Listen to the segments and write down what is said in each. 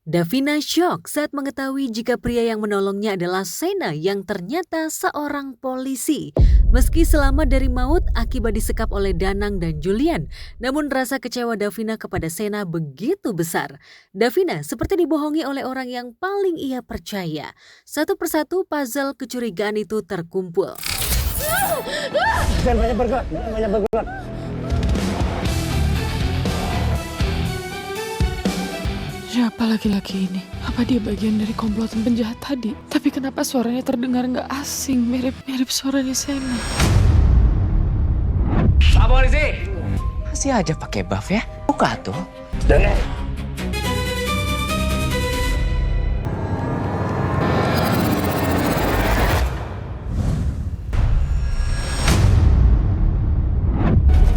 Davina syok saat mengetahui jika pria yang menolongnya adalah Sena yang ternyata seorang polisi. Meski selamat dari maut akibat disekap oleh Danang dan Julian, namun rasa kecewa Davina kepada Sena begitu besar. Davina seperti dibohongi oleh orang yang paling ia percaya. Satu persatu puzzle kecurigaan itu terkumpul. Jangan banyak bergerak, jangan banyak bergerak. Siapa laki-laki ini? Apa dia bagian dari komplotan penjahat tadi? Tapi kenapa suaranya terdengar nggak asing, mirip suaranya Sena? Pak polisi! Masih aja pakai buff ya? Buka tuh. Jangan.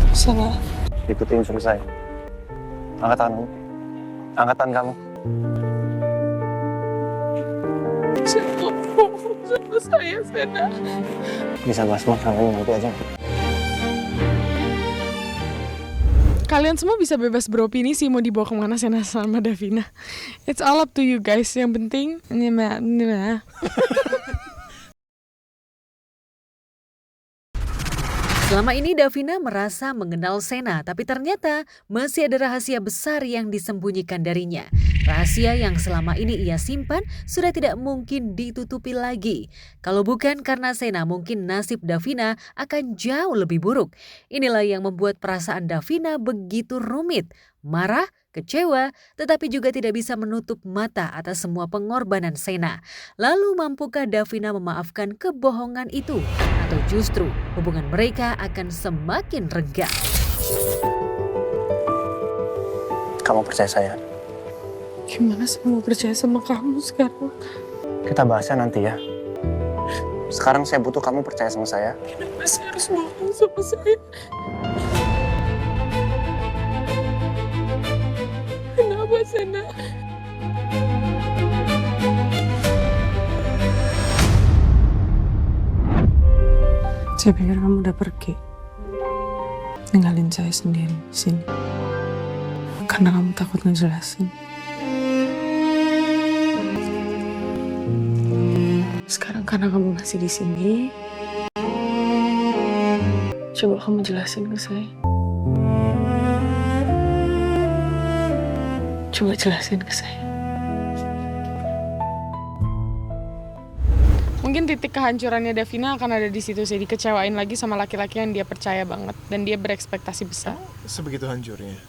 Salah. Ikuti instruksi saya. Angkat tanganmu. Angkatan kamu. Saya bohong sama saya, Sena. Bisa bahas masalahnya nanti aja. Kalian semua bisa bebas beropini sih mau dibawa kemana Sena sama Davina. It's all up to you guys. Yang penting, Selama ini Davina merasa mengenal Sena, tapi ternyata masih ada rahasia besar yang disembunyikan darinya. Rahasia yang selama ini ia simpan sudah tidak mungkin ditutupi lagi. Kalau bukan karena Sena, mungkin nasib Davina akan jauh lebih buruk. Inilah yang membuat perasaan Davina begitu rumit, marah, kecewa, tetapi juga tidak bisa menutup mata atas semua pengorbanan Sena. Lalu mampukah Davina memaafkan kebohongan itu? Atau justru hubungan mereka akan semakin renggang? Kamu percaya saya? gimana saya mau percaya sama kamu sekarang? Kita bahasnya nanti ya. Sekarang saya butuh kamu percaya sama saya. Kenapa saya harus bohong sama saya? Kenapa Sena? Saya pikir kamu udah pergi. Ninggalin saya sendiri di sini. Karena kamu takut ngejelasin. Sekarang karena kamu masih di sini, coba kamu jelasin ke saya. Coba jelasin ke saya. Mungkin titik kehancurannya Davina akan ada di situ sih, dikecewain lagi sama laki-laki yang dia percaya banget dan dia berekspektasi besar. Sebegitu hancurnya?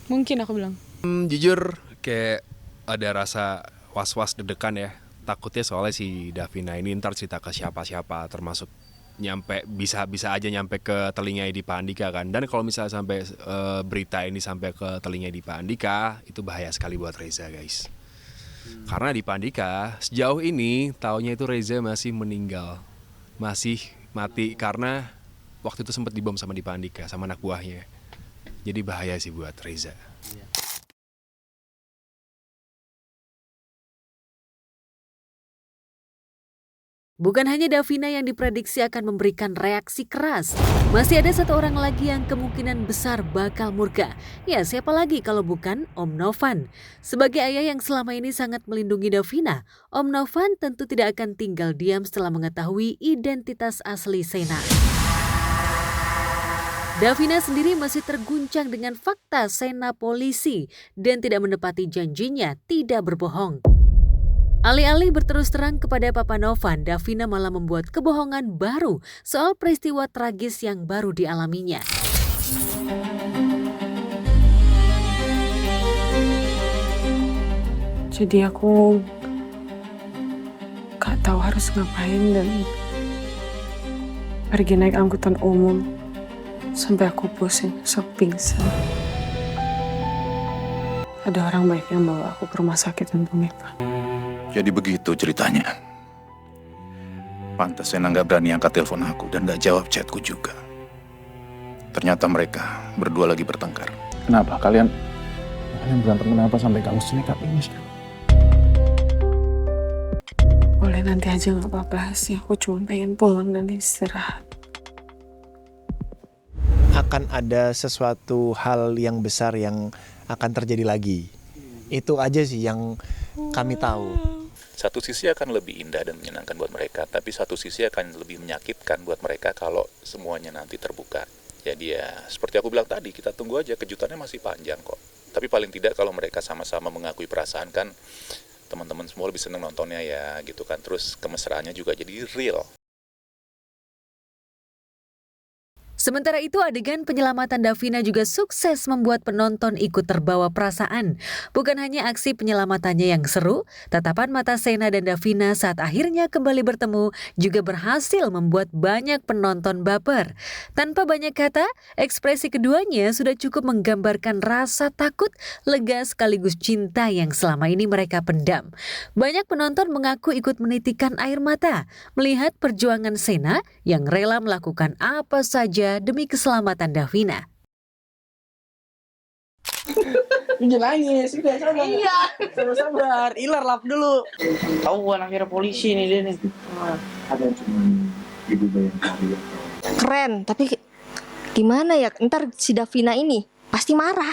Mungkin aku bilang. Jujur kayak ada rasa was-was deg-degan ya. Takutnya soalnya si Davina ini ntar cerita ke siapa-siapa, termasuk nyampe bisa aja nyampe ke telinga di Pak Andika kan. Dan kalau misalnya sampai berita ini sampai ke telinga di Pak Andika, itu bahaya sekali buat Reza guys. Karena di Pak Andika sejauh ini taunya itu Reza masih meninggal, masih mati karena waktu itu sempat dibom sama di Pak Andika sama anak buahnya. Jadi bahaya sih buat Reza. Bukan hanya Davina yang diprediksi akan memberikan reaksi keras. Masih ada satu orang lagi yang kemungkinan besar bakal murka. Ya, siapa lagi kalau bukan Om Novan. Sebagai ayah yang selama ini sangat melindungi Davina, Om Novan tentu tidak akan tinggal diam setelah mengetahui identitas asli Sena. Davina sendiri masih terguncang dengan fakta Sena polisi dan tidak menepati janjinya tidak berbohong. Alih-alih berterus terang kepada Papa Novan, Davina malah membuat kebohongan baru soal peristiwa tragis yang baru dialaminya. Jadi aku gak tahu harus ngapain dan pergi naik angkutan umum sampai aku pusing, pingsan. Ada orang baik yang bawa aku ke rumah sakit untuk Mita. Jadi begitu ceritanya. Pantas Sena nggak berani angkat telepon aku dan nggak jawab chatku juga. Ternyata mereka berdua lagi bertengkar. Kenapa kalian berantem kenapa sampai kamu senekat ini sih? Boleh nanti aja nggak apa-apa sih. Aku cuma pengen pulang dan istirahat. Akan ada sesuatu hal yang besar yang akan terjadi lagi Itu aja sih yang kami tahu. Satu sisi akan lebih indah dan menyenangkan buat mereka, tapi satu sisi akan lebih menyakitkan buat mereka kalau semuanya nanti terbuka. Jadi ya, seperti aku bilang tadi, kita tunggu aja, kejutannya masih panjang kok. Tapi paling tidak kalau mereka sama-sama mengakui perasaan kan, teman-teman semua lebih seneng nontonnya ya gitu kan. Terus kemesraannya juga jadi real. Sementara itu adegan penyelamatan Davina juga sukses membuat penonton ikut terbawa perasaan. Bukan hanya aksi penyelamatannya yang seru, tatapan mata Sena dan Davina saat akhirnya kembali bertemu juga berhasil membuat banyak penonton baper. Tanpa banyak kata, ekspresi keduanya sudah cukup menggambarkan rasa takut, lega sekaligus cinta yang selama ini mereka pendam. Banyak penonton mengaku ikut menitikan air mata melihat perjuangan Sena yang rela melakukan apa saja demi keselamatan Davina. Jangan nangis, udah sabar. Iya. Sabar, ilar lap dulu. Tahu akhirnya polisi nih dia nih. Keren, tapi gimana ya? Ntar si Davina ini pasti marah.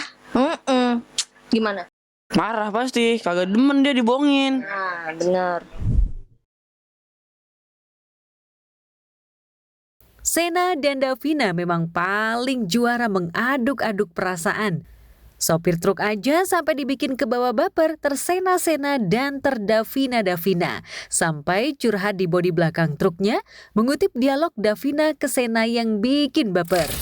Gimana? Marah pasti, kagak demen dia dibohongin. Nah, bener. Sena dan Davina memang paling juara mengaduk-aduk perasaan. Sopir truk aja sampai dibikin kebawa baper, tersena-sena dan terdavina-davina. Sampai curhat di bodi belakang truknya, mengutip dialog Davina ke Sena yang bikin baper.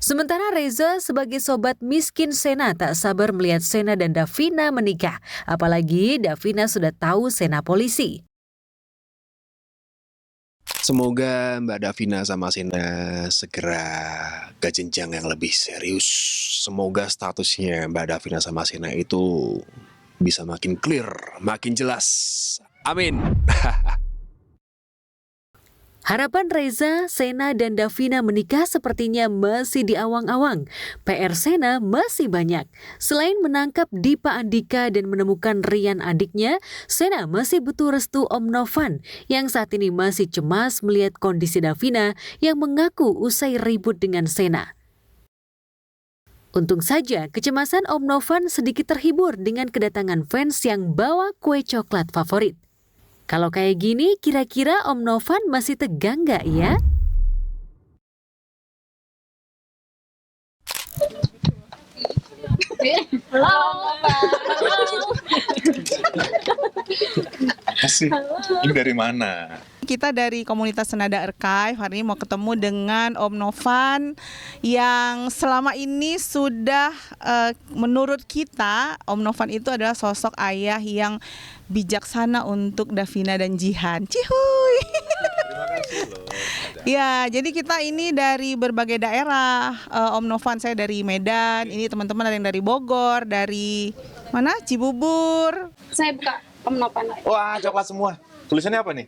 Sementara Reza sebagai sobat miskin Sena tak sabar melihat Sena dan Davina menikah. Apalagi Davina sudah tahu Sena polisi. Semoga Mbak Davina sama Sena segera ke jenjang yang lebih serius. Semoga statusnya Mbak Davina sama Sena itu bisa makin clear, makin jelas. Amin. Harapan Reza, Sena dan Davina menikah sepertinya masih di awang-awang. PR Sena masih banyak. Selain menangkap Dipa Andika dan menemukan Rian adiknya, Sena masih butuh restu Om Novan yang saat ini masih cemas melihat kondisi Davina yang mengaku usai ribut dengan Sena. Untung saja kecemasan Om Novan sedikit terhibur dengan kedatangan fans yang bawa kue coklat favorit. Kalau kayak gini, kira-kira Om Novan masih tegang nggak ya? Ini dari mana? Kita dari komunitas Senada Archive hari ini mau ketemu dengan Om Novan yang selama ini sudah menurut kita Om Novan itu adalah sosok ayah yang bijaksana untuk Davina dan Jihan. Cihuy. Terima kasih loh. Ya, jadi kita ini dari berbagai daerah. Om Novan saya dari Medan, ini teman-teman ada yang dari Bogor, dari mana? Cibubur. Saya buka Om Novan. Wah, coklat semua. Tulisannya apa nih?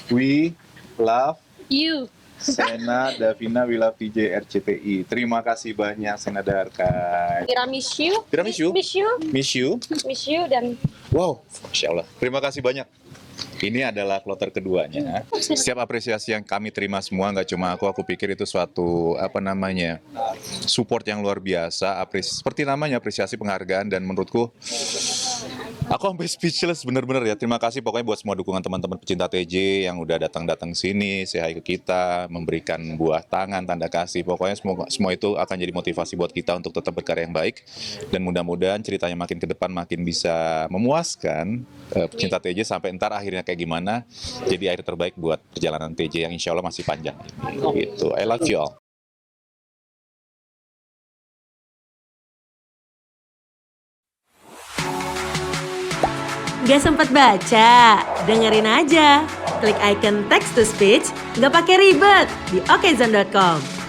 We love You. Sena, Davina, we love TJ, RCTI. Terima kasih banyak Sena Archive. Tiramisu. Tiramisu? Miss you. Miss you. Miss you dan Wow, Masya Allah. Terima kasih banyak. Ini adalah kloter keduanya. Setiap apresiasi yang kami terima semua, nggak cuma aku pikir itu suatu support yang luar biasa. Seperti namanya apresiasi penghargaan, dan menurutku aku sampai speechless bener-bener ya. Terima kasih pokoknya buat semua dukungan teman-teman pecinta TJ yang udah datang sini, say hi ke kita, memberikan buah tangan, tanda kasih. Pokoknya semua itu akan jadi motivasi buat kita untuk tetap berkarya yang baik, dan mudah-mudahan ceritanya makin ke depan makin bisa memuaskan pecinta TJ sampai ntar akhirnya kayak gimana. Jadi akhir terbaik buat perjalanan TJ yang insya Allah masih panjang. Gitu. I love you all. Gak sempat baca? Dengerin aja. Klik icon text to speech, gak pakai ribet di okezone.com.